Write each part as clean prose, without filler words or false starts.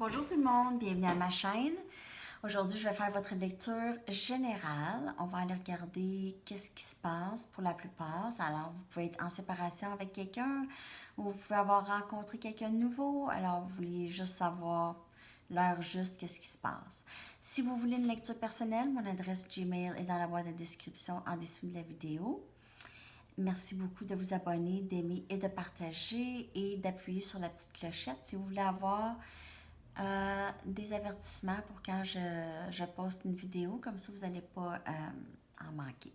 Bonjour tout le monde, bienvenue à ma chaîne. Aujourd'hui, je vais faire votre lecture générale. On va aller regarder qu'est-ce qui se passe pour la plupart. Alors, vous pouvez être en séparation avec quelqu'un ou vous pouvez avoir rencontré quelqu'un de nouveau. Alors, vous voulez juste savoir l'heure juste, qu'est-ce qui se passe. Si vous voulez une lecture personnelle, mon adresse Gmail est dans la boîte de description en dessous de la vidéo. Merci beaucoup de vous abonner, d'aimer et de partager et d'appuyer sur la petite clochette si vous voulez avoir des avertissements pour quand je poste une vidéo, comme ça vous n'allez pas en manquer.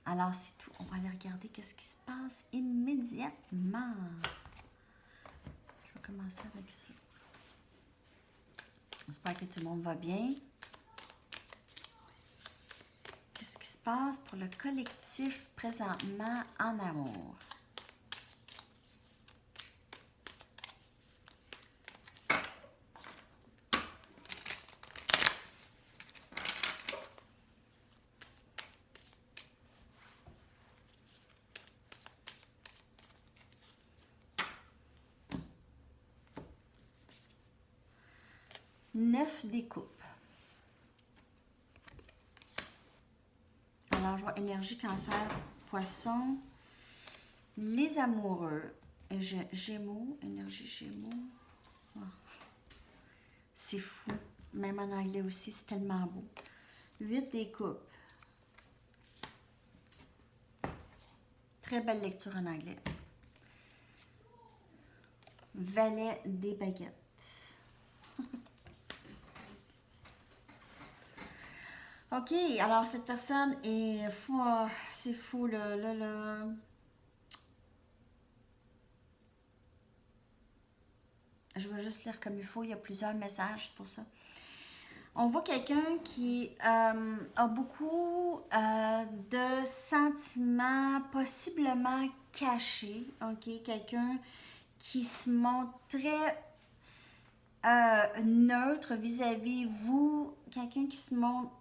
Alors c'est tout, on va aller regarder qu'est-ce qui se passe immédiatement. Je vais commencer avec ça. J'espère que tout le monde va bien. Qu'est-ce qui se passe pour le collectif présentement en amour? Neuf des coupes. Alors, je vois énergie, cancer, poisson, les amoureux, gémeaux, énergie gémeaux. Oh. C'est fou. Même en anglais aussi, c'est tellement beau. 8 des coupes. Très belle lecture en anglais. Valet des baguettes. OK, alors cette personne est fou. Oh, c'est fou, là. Je vais juste lire comme il faut. Il y a plusieurs messages pour ça. On voit quelqu'un qui a beaucoup de sentiments possiblement cachés. OK, quelqu'un qui se montre très neutre vis-à-vis vous, quelqu'un qui se montre,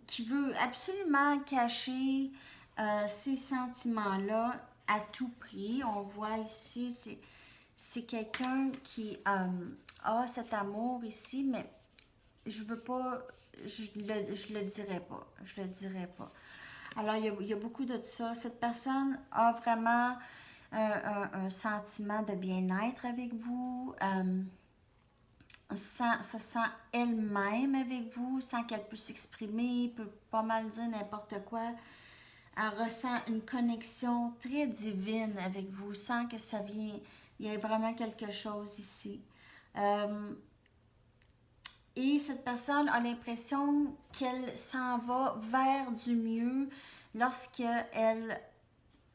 qui veut absolument cacher ces sentiments-là à tout prix. On voit ici, c'est quelqu'un qui a cet amour ici, mais je veux pas, je le dirai pas, je le dirai pas. Alors, il y a beaucoup de ça. Cette personne a vraiment un sentiment de bien-être avec vous. Se sent elle-même avec vous, sans qu'elle puisse s'exprimer, peut pas mal dire n'importe quoi. Elle ressent une connexion très divine avec vous, sans que ça vienne, il y ait vraiment quelque chose ici. Et cette personne a l'impression qu'elle s'en va vers du mieux lorsqu'elle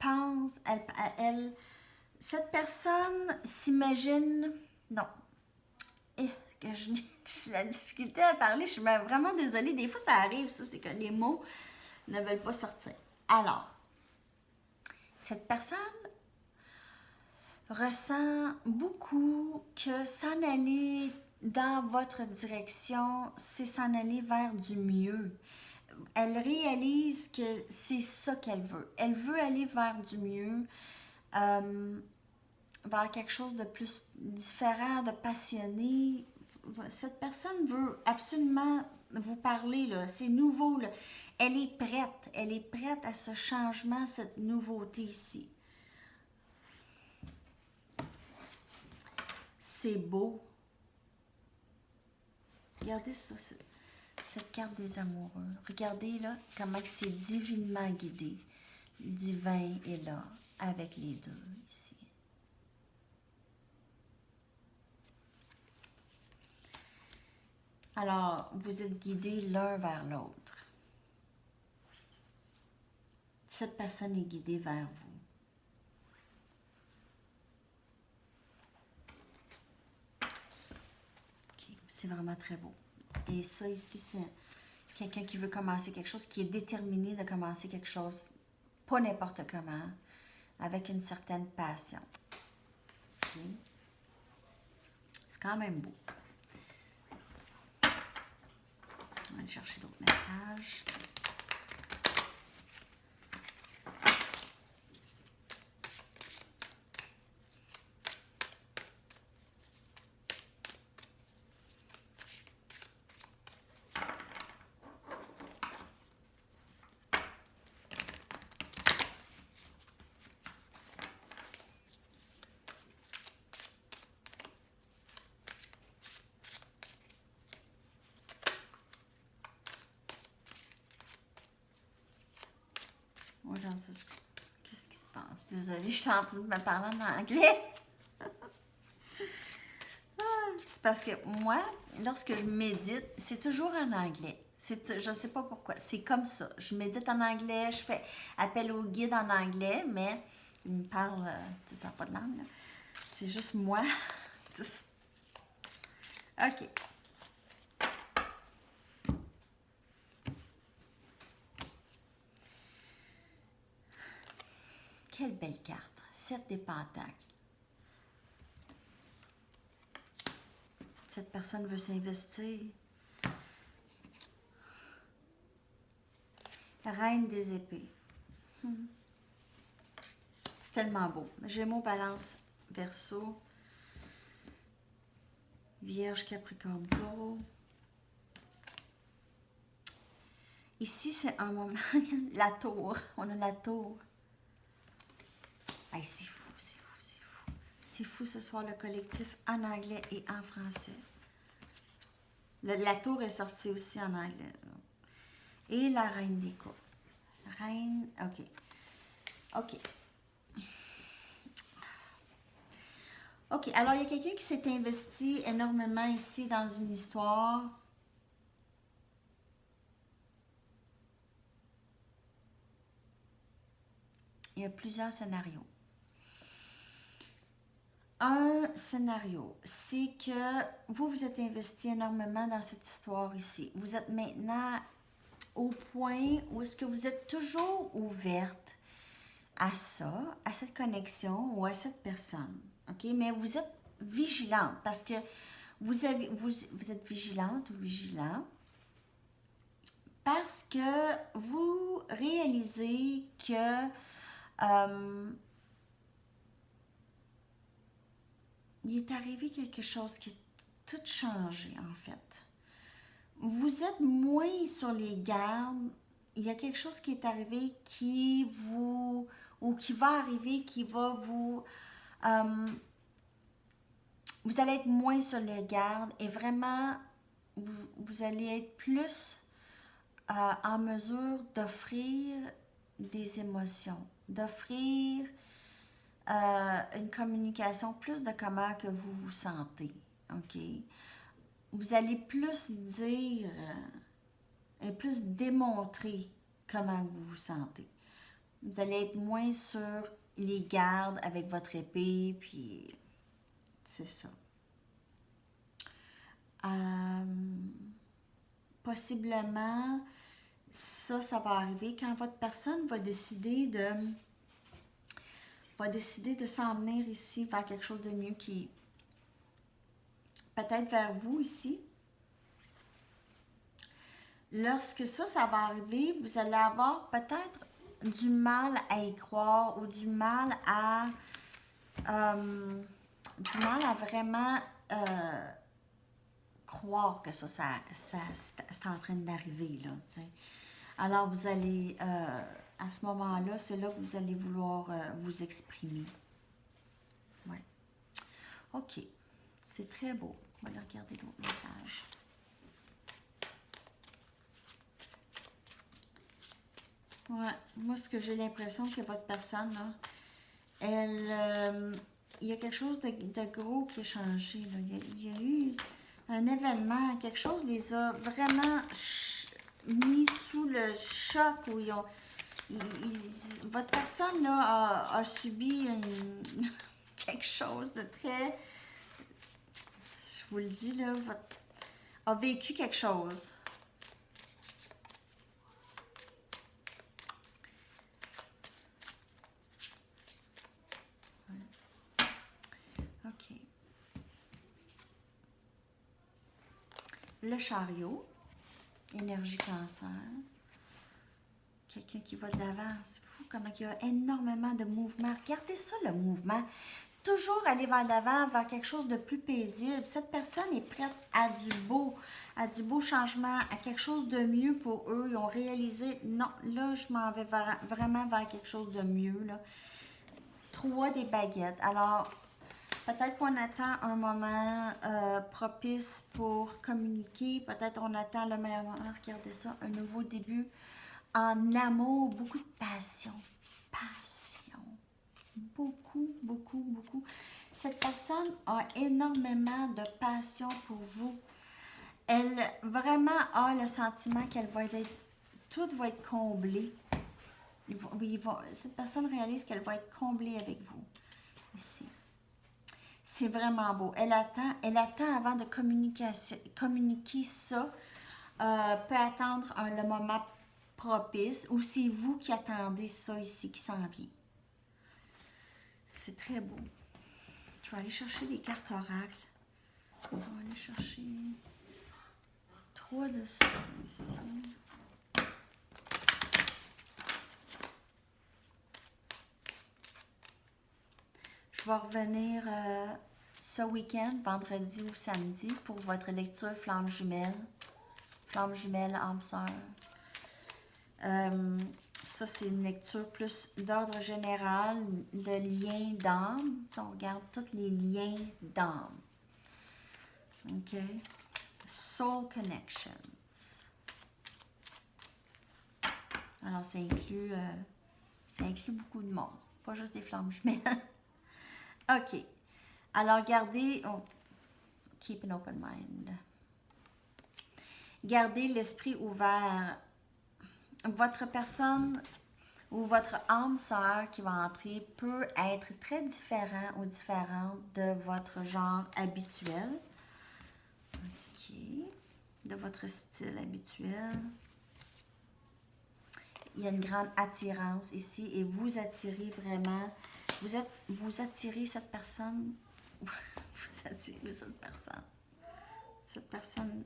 pense, cette personne s'imagine, non, que j'ai la difficulté à parler, je suis vraiment désolée. Des fois, ça arrive, ça, c'est que les mots ne veulent pas sortir. Alors, cette personne ressent beaucoup que s'en aller dans votre direction, c'est s'en aller vers du mieux. Elle réalise que c'est ça qu'elle veut. Elle veut aller vers du mieux. Vers quelque chose de plus différent, de passionné. Cette personne veut absolument vous parler, là. C'est nouveau, là. Elle est prête à ce changement, cette nouveauté ici. C'est beau. Regardez ça, cette carte des amoureux. Regardez là comment c'est divinement guidé. Le divin est là avec les deux ici. Alors, vous êtes guidés l'un vers l'autre. Cette personne est guidée vers vous. Okay. C'est vraiment très beau. Et ça ici, c'est quelqu'un qui veut commencer quelque chose, qui est déterminé de commencer quelque chose, pas n'importe comment, avec une certaine passion. Okay. C'est quand même beau. On va aller chercher d'autres messages. Désolée, je suis en train de me parler en anglais. C'est parce que moi, lorsque je médite, c'est toujours en anglais. Je ne sais pas pourquoi. C'est comme ça. Je médite en anglais, je fais appel au guide en anglais, mais il me parle, tu sais, ça n'a pas de langue, là. C'est juste moi. OK. Quelle belle carte. 7 des pentacles. Cette personne veut s'investir. Reine des épées. C'est tellement beau. Gémeaux, Balance, Verseau. Vierge, Capricorne, Taureau. Ici, c'est un moment. La tour. On a la tour. Hey, c'est fou, c'est fou, c'est fou. C'est fou ce soir, le collectif en anglais et en français. La tour est sortie aussi en anglais. Et la reine des coupes. Reine, ok. Ok. Ok, alors il y a quelqu'un qui s'est investi énormément ici dans une histoire. Il y a plusieurs scénarios. Un scénario, c'est que vous êtes investi énormément dans cette histoire ici. Vous êtes maintenant au point où est-ce que vous êtes toujours ouverte à ça, à cette connexion ou à cette personne. OK? Mais vous êtes vigilante parce que vous êtes vigilante ou vigilant parce que vous réalisez que il est arrivé quelque chose qui a tout changé en fait. Vous êtes moins sur les gardes. Il y a quelque chose qui est arrivé qui vous... ou qui va arriver, qui va vous... vous allez être moins sur les gardes et vraiment, vous allez être plus en mesure d'offrir des émotions, d'offrir une communication plus de comment que vous vous sentez. OK? Vous allez plus dire et plus démontrer comment vous vous sentez. Vous allez être moins sur les gardes avec votre épée, puis c'est ça. Possiblement, ça va arriver quand votre personne va décider de s'en venir ici vers quelque chose de mieux qui peut-être vers vous ici. Lorsque ça va arriver, vous allez avoir peut-être du mal à y croire ou du mal à vraiment croire que ça c'est en train d'arriver, là, t'sais. Alors, vous allez, à ce moment-là, c'est là que vous allez vouloir vous exprimer. Ouais. OK. C'est très beau. On va aller regarder d'autres messages. Ouais. Moi, ce que j'ai l'impression que votre personne, là, elle... il y a quelque chose de gros qui a changé, là. Il y a eu un événement, quelque chose les a vraiment mis sous le choc où ils ont... votre personne là, a subi quelque chose de très... Je vous le dis, là, a vécu quelque chose. OK. Le chariot, énergie cancer. Quelqu'un qui va de l'avant. C'est fou comment il y a énormément de mouvements. Regardez ça, le mouvement. Toujours aller vers l'avant, vers quelque chose de plus paisible. Cette personne est prête à du beau changement, à quelque chose de mieux pour eux. Ils ont réalisé, non, là, je m'en vais vraiment vers quelque chose de mieux, là. 3 des baguettes. Alors, peut-être qu'on attend un moment propice pour communiquer. Peut-être on attend le meilleur moment. Regardez ça, un nouveau début en amour, beaucoup de passion. Passion. Beaucoup, beaucoup, beaucoup. Cette personne a énormément de passion pour vous. Elle vraiment a le sentiment qu'elle va être, tout va être comblé. Cette personne réalise qu'elle va être comblée avec vous. Ici. C'est vraiment beau. Elle attend avant de communiquer ça. Peut attendre le moment propice ou c'est vous qui attendez ça ici, qui s'en vient. C'est très beau. Je vais aller chercher des cartes oracles. On va aller chercher 3 de ça ici. Je vais revenir ce week-end, vendredi ou samedi, pour votre lecture flamme jumelle. Flamme jumelle, âme sœur. Ça, c'est une lecture plus d'ordre général, de liens d'âme. Si on regarde tous les liens d'âme. OK? Soul Connections. Alors, ça inclut beaucoup de monde. Pas juste des flammes jumelles. OK. Alors, gardez... Oh, keep an open mind. Gardez l'esprit ouvert. Votre personne ou votre âme sœur qui va entrer peut être très différent ou différente de votre genre habituel. OK. De votre style habituel. Il y a une grande attirance ici et vous attirez vraiment... Vous attirez cette personne. Vous attirez cette personne. Cette personne...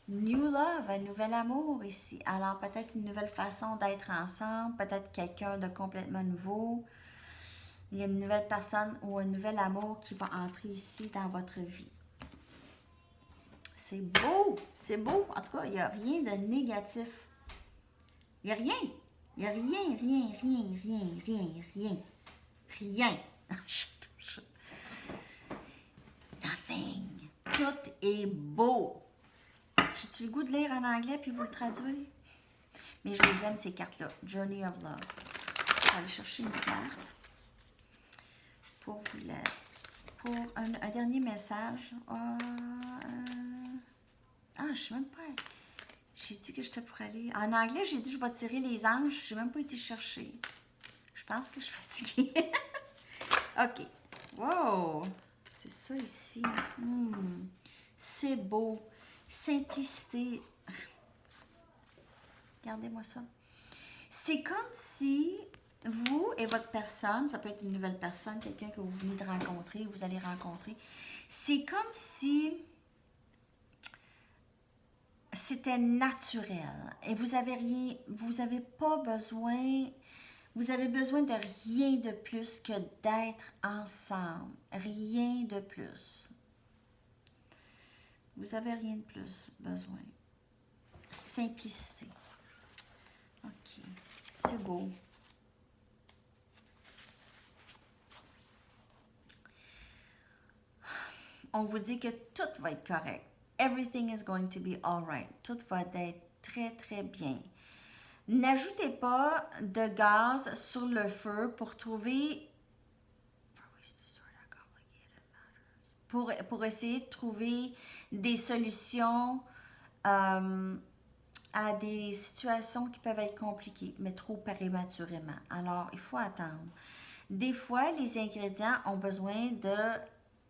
New love, un nouvel amour ici. Alors, peut-être une nouvelle façon d'être ensemble, peut-être quelqu'un de complètement nouveau. Il y a une nouvelle personne ou un nouvel amour qui va entrer ici dans votre vie. C'est beau, c'est beau. En tout cas, il n'y a rien de négatif. Il n'y a rien. Il n'y a rien. Nothing. Tout est beau. J'ai-tu le goût de lire en anglais puis vous le traduire? Mais je les aime, ces cartes-là. Journey of Love. Je vais aller chercher une carte pour vous pour un dernier message. Je ne sais même pas. J'ai dit que j'étais pour aller. En anglais, j'ai dit je vais tirer les anges. Je n'ai même pas été chercher. Je pense que je suis fatiguée. OK. Wow! C'est ça ici. C'est beau. Simplicité. Regardez-moi ça. C'est comme si vous et votre personne, ça peut être une nouvelle personne, quelqu'un que vous venez de rencontrer, vous allez rencontrer, c'est comme si c'était naturel et vous avez pas besoin, vous avez besoin de rien de plus que d'être ensemble, rien de plus. Vous avez rien de plus besoin. Simplicité. OK. C'est beau. On vous dit que tout va être correct. Everything is going to be all right. Tout va être très, très bien. N'ajoutez pas de gaz sur le feu pour trouver... Pour essayer de trouver des solutions à des situations qui peuvent être compliquées, mais trop prématurément. Alors, il faut attendre. Des fois, les ingrédients ont besoin de,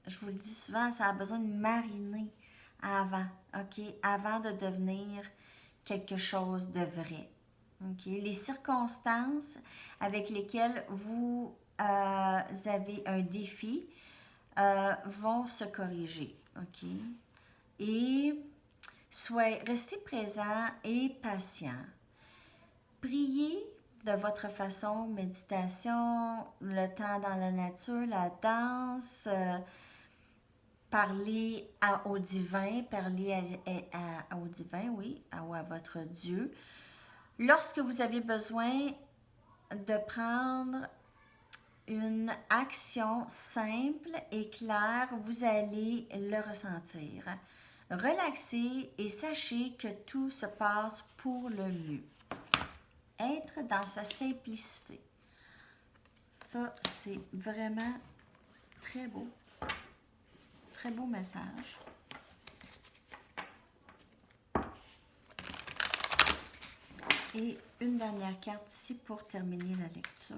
je vous le dis souvent, ça a besoin de mariner avant, OK? Avant de devenir quelque chose de vrai. OK? Les circonstances avec lesquelles vous avez un défi vont se corriger, OK? Et restez présent et patient. Priez de votre façon, méditation, le temps dans la nature, la danse, parler au divin, au divin, oui, ou à votre Dieu. Lorsque vous avez besoin de prendre une action simple et claire, vous allez le ressentir. Relaxez et sachez que tout se passe pour le mieux. Être dans sa simplicité. Ça, c'est vraiment très beau. Très beau message. Et une dernière carte ici pour terminer la lecture.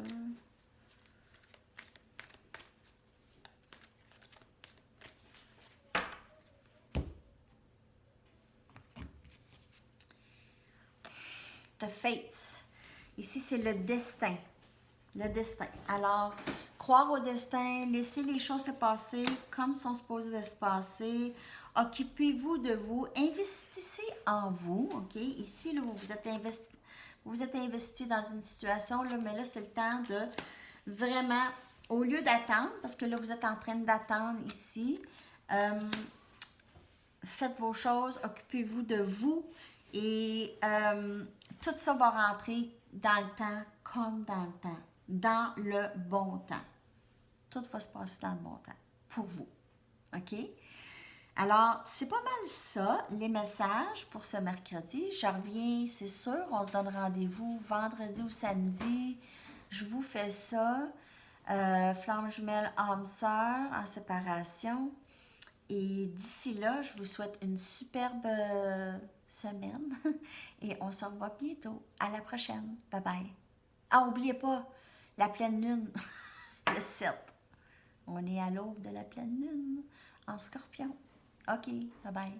The Fates. Ici, c'est le destin. Le destin. Alors, croire au destin, laisser les choses se passer comme sont supposées de se passer. Occupez-vous de vous. Investissez en vous. OK? Ici, là, vous êtes investi dans une situation, là, mais là, c'est le temps de vraiment, au lieu d'attendre, parce que là, vous êtes en train d'attendre ici, faites vos choses, occupez-vous de vous et tout ça va rentrer dans le temps comme dans le temps, dans le bon temps. Tout va se passer dans le bon temps pour vous. OK? Alors, c'est pas mal ça, les messages pour ce mercredi. Je reviens, c'est sûr, on se donne rendez-vous vendredi ou samedi. Je vous fais ça. Flamme jumelle, âme sœur en séparation. Et d'ici là, je vous souhaite une superbe semaine et on se revoit bientôt. À la prochaine. Bye bye. Ah, n'oubliez pas, la pleine lune, le 7. On est à l'aube de la pleine lune en Scorpion. OK, bye bye.